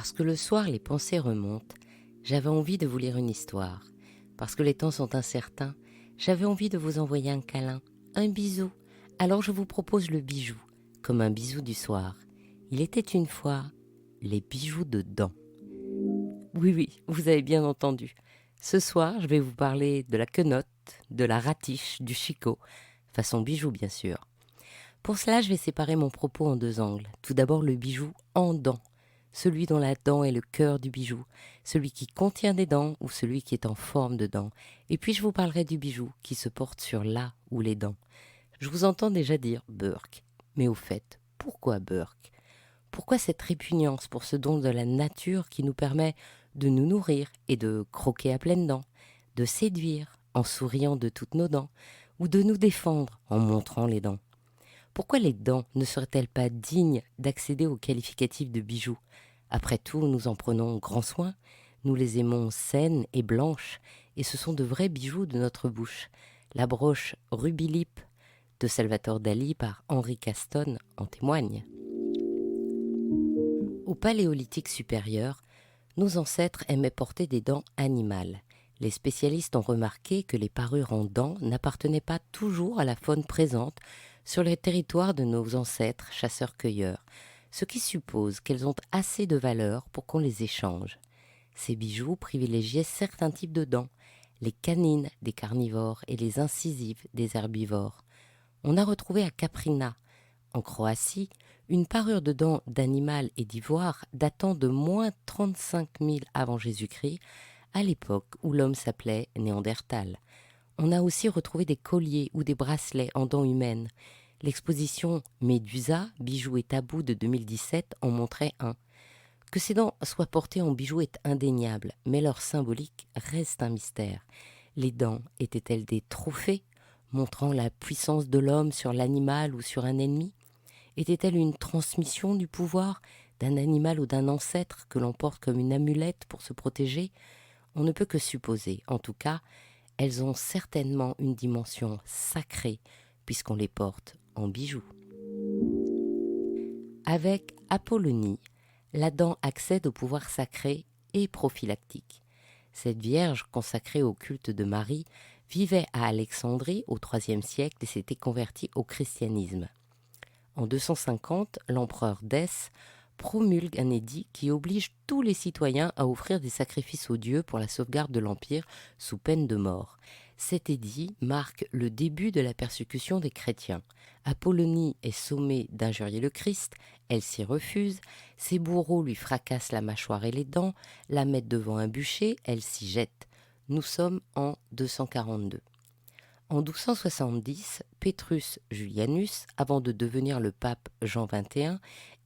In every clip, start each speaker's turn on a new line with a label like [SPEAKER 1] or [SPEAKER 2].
[SPEAKER 1] Parce que le soir les pensées remontent, j'avais envie de vous lire une histoire. Parce que les temps sont incertains, j'avais envie de vous envoyer un câlin, un bisou. Alors je vous propose le bijou, comme un bisou du soir. Il était une fois les bijoux de dents. Oui, oui, vous avez bien entendu. Ce soir, je vais vous parler de la quenotte, de la ratiche, du chicot, façon bijou bien sûr. Pour cela, je vais séparer mon propos en deux angles. Tout d'abord, le bijou en dents, celui dont la dent est le cœur du bijou, celui qui contient des dents ou celui qui est en forme de dents. Et puis, je vous parlerai du bijou qui se porte sur la ou les dents. Je vous entends déjà dire Burke. Mais au fait, pourquoi Burke? Pourquoi cette répugnance pour ce don de la nature qui nous permet de nous nourrir et de croquer à pleines dents, de séduire en souriant de toutes nos dents, ou de nous défendre en montrant les dents? Pourquoi les dents ne seraient-elles pas dignes d'accéder au qualificatif de bijoux? Après tout, nous en prenons grand soin, nous les aimons saines et blanches, et ce sont de vrais bijoux de notre bouche. La broche Ruby Lip de Salvatore Dali par Henri Caston en témoigne. Au Paléolithique supérieur, nos ancêtres aimaient porter des dents animales. Les spécialistes ont remarqué que les parures en dents n'appartenaient pas toujours à la faune présente sur les territoires de nos ancêtres chasseurs-cueilleurs, ce qui suppose qu'elles ont assez de valeur pour qu'on les échange. Ces bijoux privilégiaient certains types de dents, les canines des carnivores et les incisives des herbivores. On a retrouvé à Kaprina, en Croatie, une parure de dents d'animal et d'ivoire datant de moins 35 000 avant Jésus-Christ, à l'époque où l'homme s'appelait Néandertal. On a aussi retrouvé des colliers ou des bracelets en dents humaines. L'exposition Médusa, bijoux et tabous de 2017 en montrait un. Que ces dents soient portées en bijoux est indéniable, mais leur symbolique reste un mystère. Les dents étaient-elles des trophées, montrant la puissance de l'homme sur l'animal ou sur un ennemi? Était-elle une transmission du pouvoir d'un animal ou d'un ancêtre que l'on porte comme une amulette pour se protéger? On ne peut que supposer. En tout cas, elles ont certainement une dimension sacrée puisqu'on les porte en bijoux. Avec Apollonie, la dent accède au pouvoir sacré et prophylactique. Cette vierge consacrée au culte de Marie vivait à Alexandrie au IIIe siècle et s'était convertie au christianisme. En 250, l'empereur Dèce promulgue un édit qui oblige tous les citoyens à offrir des sacrifices aux dieux pour la sauvegarde de l'Empire sous peine de mort. Cet édit marque le début de la persécution des chrétiens. Apollonie est sommée d'injurier le Christ, elle s'y refuse, ses bourreaux lui fracassent la mâchoire et les dents, la mettent devant un bûcher, elle s'y jette. Nous sommes en 242. En 1270, Petrus Julianus, avant de devenir le pape Jean XXI,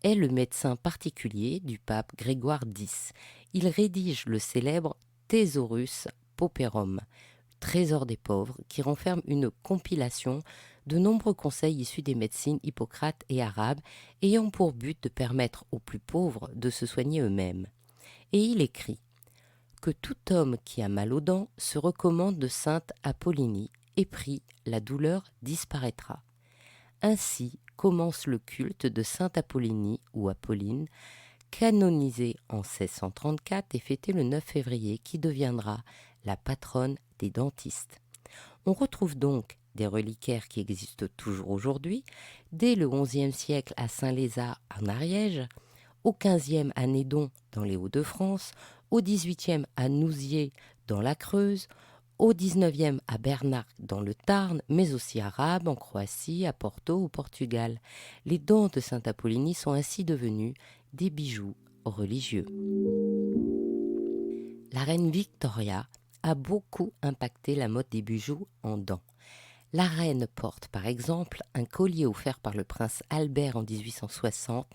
[SPEAKER 1] est le médecin particulier du pape Grégoire X. Il rédige le célèbre Thesaurus Pauperum, Trésor des pauvres, qui renferme une compilation de nombreux conseils issus des médecines Hippocrate et arabes, ayant pour but de permettre aux plus pauvres de se soigner eux-mêmes. Et il écrit que tout homme qui a mal aux dents se recommande de sainte Apollinie, et pris, la douleur disparaîtra. Ainsi commence le culte de sainte Apollinie ou Apolline, canonisée en 1634 et fêtée le 9 février, qui deviendra la patronne des dentistes. On retrouve donc des reliquaires qui existent toujours aujourd'hui, dès le XIe siècle à Saint-Lézard en Ariège, au XVe à Nédon dans les Hauts-de-France, au XVIIIe à Nousiers dans la Creuse, au XIXe à Bernarc dans le Tarn, mais aussi à Rabe en Croatie, à Porto au Portugal. Les dents de Sainte Apollinie sont ainsi devenus des bijoux religieux. La reine Victoria a beaucoup impacté la mode des bijoux en dents. La reine porte par exemple un collier offert par le prince Albert en 1860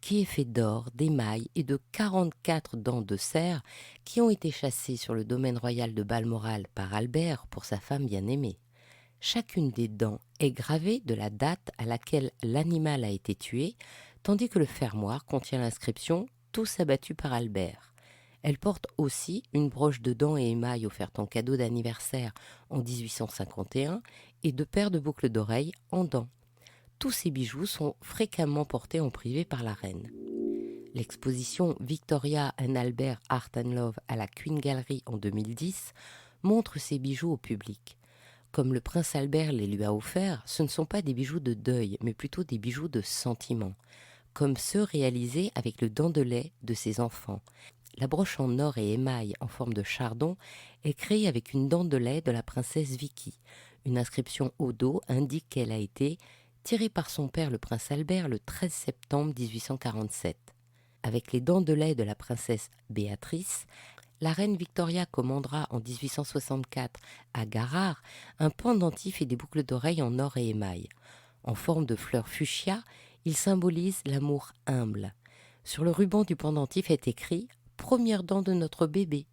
[SPEAKER 1] qui est fait d'or, d'émail et de 44 dents de cerf qui ont été chassées sur le domaine royal de Balmoral par Albert pour sa femme bien-aimée. Chacune des dents est gravée de la date à laquelle l'animal a été tué, tandis que le fermoir contient l'inscription « Tous abattus par Albert ». Elle porte aussi une broche de dents et émail offerte en cadeau d'anniversaire en 1851 et deux paires de boucles d'oreilles en dents. Tous ces bijoux sont fréquemment portés en privé par la reine. L'exposition Victoria and Albert Art and Love à la Queen Gallery en 2010 montre ces bijoux au public. Comme le prince Albert les lui a offerts, ce ne sont pas des bijoux de deuil, mais plutôt des bijoux de sentiment, comme ceux réalisés avec le dent de lait de ses enfants. La broche en or et émail en forme de chardon est créée avec une dent de lait de la princesse Vicky. Une inscription au dos indique qu'elle a été tirée par son père le prince Albert le 13 septembre 1847. Avec les dents de lait de la princesse Béatrice, la reine Victoria commandera en 1864 à Garard un pendentif et des boucles d'oreilles en or et émail. En forme de fleur fuchsia, il symbolise l'amour humble. Sur le ruban du pendentif est écrit « Première dent de notre bébé ».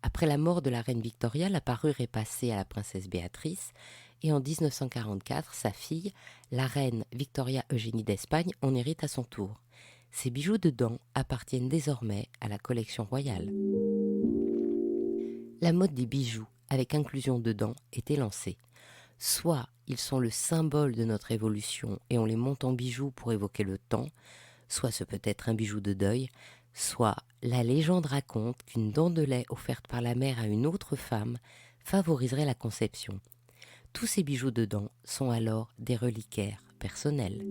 [SPEAKER 1] Après la mort de la reine Victoria, la parure est passée à la princesse Béatrice et en 1944, sa fille, la reine Victoria Eugénie d'Espagne, en hérite à son tour. Ces bijoux de dents appartiennent désormais à la collection royale. La mode des bijoux, avec inclusion de dents, était lancée. Soit ils sont le symbole de notre évolution et on les monte en bijoux pour évoquer le temps, soit ce peut être un bijou de deuil, soit la légende raconte qu'une dent de lait offerte par la mère à une autre femme favoriserait la conception. Tous ces bijoux de dents sont alors des reliquaires personnels.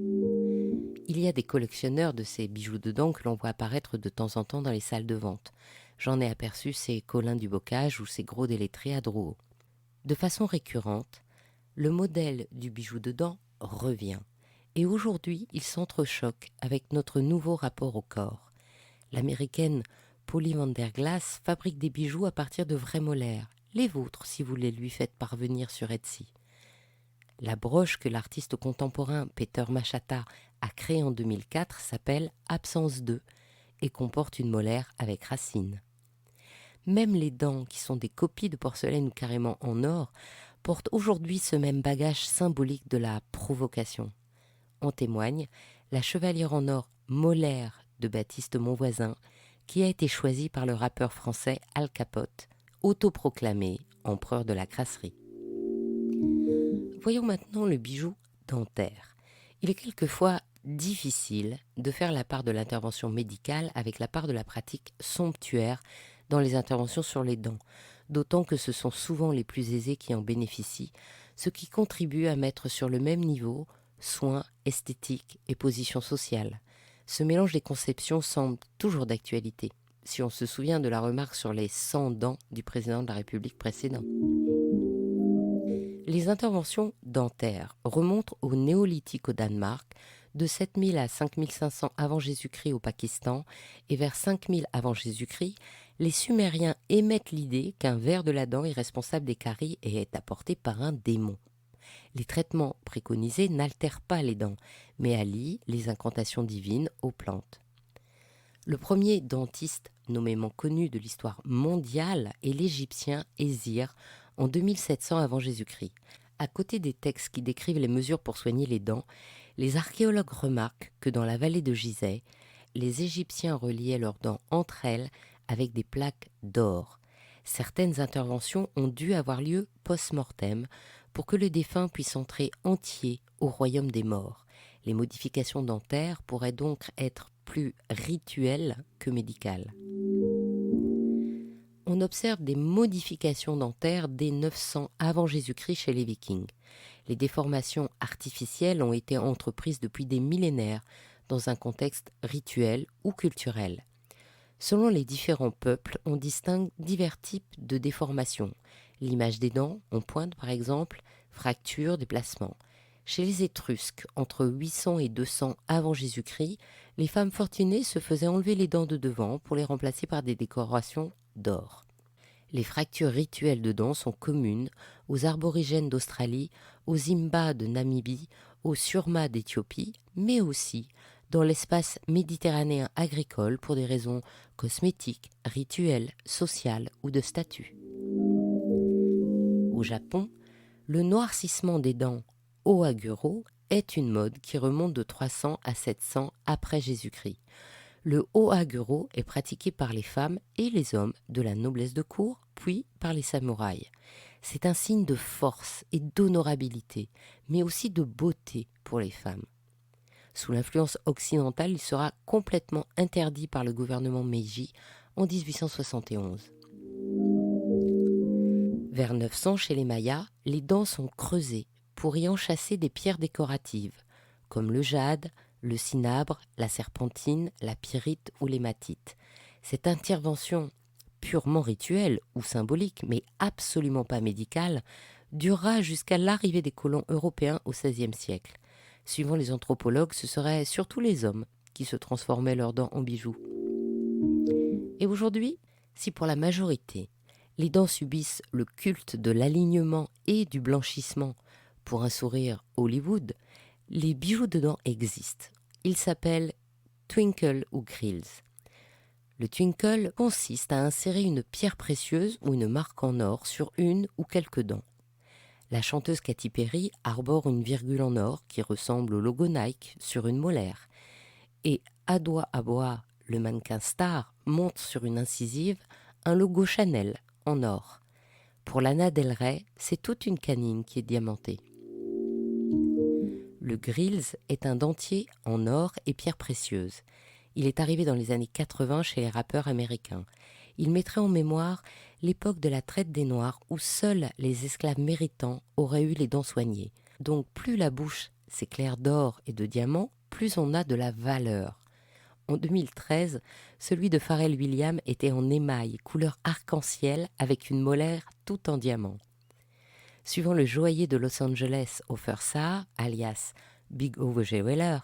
[SPEAKER 1] Il y a des collectionneurs de ces bijoux de dents que l'on voit apparaître de temps en temps dans les salles de vente. J'en ai aperçu ces Colin du Bocage ou ces gros délettrés à Drouot. De façon récurrente, le modèle du bijou de dents revient. Et aujourd'hui, il s'entrechoque avec notre nouveau rapport au corps. L'américaine Polly Vanderglass fabrique des bijoux à partir de vrais molaires, les vôtres si vous les lui faites parvenir sur Etsy. La broche que l'artiste contemporain Peter Machata a créée en 2004 s'appelle Absence 2 et comporte une molaire avec racine. Même les dents, qui sont des copies de porcelaine ou carrément en or, portent aujourd'hui ce même bagage symbolique de la provocation. En témoigne la chevalière en or molaire de Baptiste Monvoisin, qui a été choisie par le rappeur français Al Capote, autoproclamé empereur de la crasserie. Voyons maintenant le bijou dentaire. Il est quelquefois difficile de faire la part de l'intervention médicale avec la part de la pratique somptuaire dans les interventions sur les dents, d'autant que ce sont souvent les plus aisés qui en bénéficient, ce qui contribue à mettre sur le même niveau soins, esthétique et position sociale. Ce mélange des conceptions semble toujours d'actualité, si on se souvient de la remarque sur les 100 dents du président de la République précédent. Les interventions dentaires remontent au néolithique au Danemark, de 7000 à 5500 avant Jésus-Christ au Pakistan, et vers 5000 avant Jésus-Christ, les Sumériens émettent l'idée qu'un ver de la dent est responsable des caries et est apporté par un démon. Les traitements préconisés n'altèrent pas les dents, mais allient les incantations divines aux plantes. Le premier dentiste nommément connu de l'histoire mondiale est l'Égyptien Hésire, en 2700 avant Jésus-Christ. À côté des textes qui décrivent les mesures pour soigner les dents, les archéologues remarquent que dans la vallée de Gizeh, les Égyptiens reliaient leurs dents entre elles avec des plaques d'or. Certaines interventions ont dû avoir lieu post-mortem pour que le défunt puisse entrer entier au royaume des morts. Les modifications dentaires pourraient donc être plus rituelles que médicales. On observe des modifications dentaires dès 900 avant Jésus-Christ chez les Vikings. Les déformations artificielles ont été entreprises depuis des millénaires dans un contexte rituel ou culturel. Selon les différents peuples, on distingue divers types de déformations. L'image des dents, en pointe par exemple, fractures, déplacements. Chez les Étrusques, entre 800 et 200 avant Jésus-Christ, les femmes fortunées se faisaient enlever les dents de devant pour les remplacer par des décorations d'or. Les fractures rituelles de dents sont communes aux aborigènes d'Australie, aux Imba de Namibie, aux Surma d'Éthiopie, mais aussi dans l'espace méditerranéen agricole pour des raisons cosmétiques, rituelles, sociales ou de statut. Au Japon, le noircissement des dents Ohaguro est une mode qui remonte de 300 à 700 après Jésus-Christ. Le Ohaguro est pratiqué par les femmes et les hommes de la noblesse de cour, puis par les samouraïs. C'est un signe de force et d'honorabilité, mais aussi de beauté pour les femmes. Sous l'influence occidentale, il sera complètement interdit par le gouvernement Meiji en 1871. Vers 900, chez les Mayas, les dents sont creusées pour y enchâsser des pierres décoratives, comme le jade, le cinabre, la serpentine, la pyrite ou l'hématite. Cette intervention purement rituelle ou symbolique, mais absolument pas médicale, durera jusqu'à l'arrivée des colons européens au XVIe siècle. Suivant les anthropologues, ce seraient surtout les hommes qui se transformaient leurs dents en bijoux. Et aujourd'hui, si pour la majorité, les dents subissent le culte de l'alignement et du blanchissement pour un sourire Hollywood, les bijoux de dents existent. Ils s'appellent twinkle ou grills. Le twinkle consiste à insérer une pierre précieuse ou une marque en or sur une ou quelques dents. La chanteuse Katy Perry arbore une virgule en or qui ressemble au logo Nike sur une molaire. Et Adwoa Aboah, le mannequin star, monte sur une incisive un logo Chanel en or. Pour Lana Del Rey, c'est toute une canine qui est diamantée. Le grills est un dentier en or et pierres précieuses. Il est arrivé dans les années 80 chez les rappeurs américains. Il mettrait en mémoire l'époque de la traite des Noirs où seuls les esclaves méritants auraient eu les dents soignées. Donc plus la bouche s'éclaire d'or et de diamants, plus on a de la valeur. En 2013, celui de Pharrell Williams était en émail, couleur arc-en-ciel, avec une molaire tout en diamant. Suivant le joaillier de Los Angeles, Ofer Saar, alias Big O Jeweler,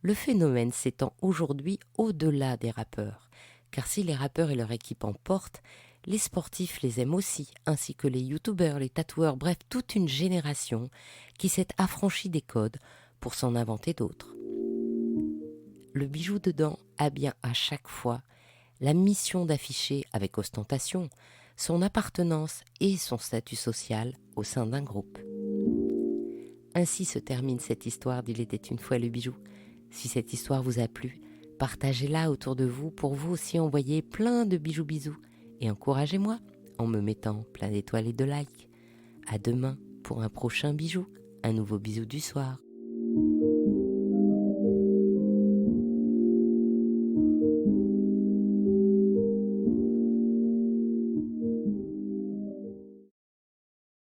[SPEAKER 1] le phénomène s'étend aujourd'hui au-delà des rappeurs. Car si les rappeurs et leur équipe en portent, les sportifs les aiment aussi, ainsi que les youtubeurs, les tatoueurs, bref, toute une génération qui s'est affranchie des codes pour s'en inventer d'autres. Le bijou de dents a bien à chaque fois la mission d'afficher avec ostentation son appartenance et son statut social au sein d'un groupe. Ainsi se termine cette histoire d'Il était une fois le bijou. Si cette histoire vous a plu, partagez-la autour de vous pour vous aussi envoyer plein de bijoux bisous et encouragez-moi en me mettant plein d'étoiles et de likes. À demain pour un prochain bijou, un nouveau bisou du soir.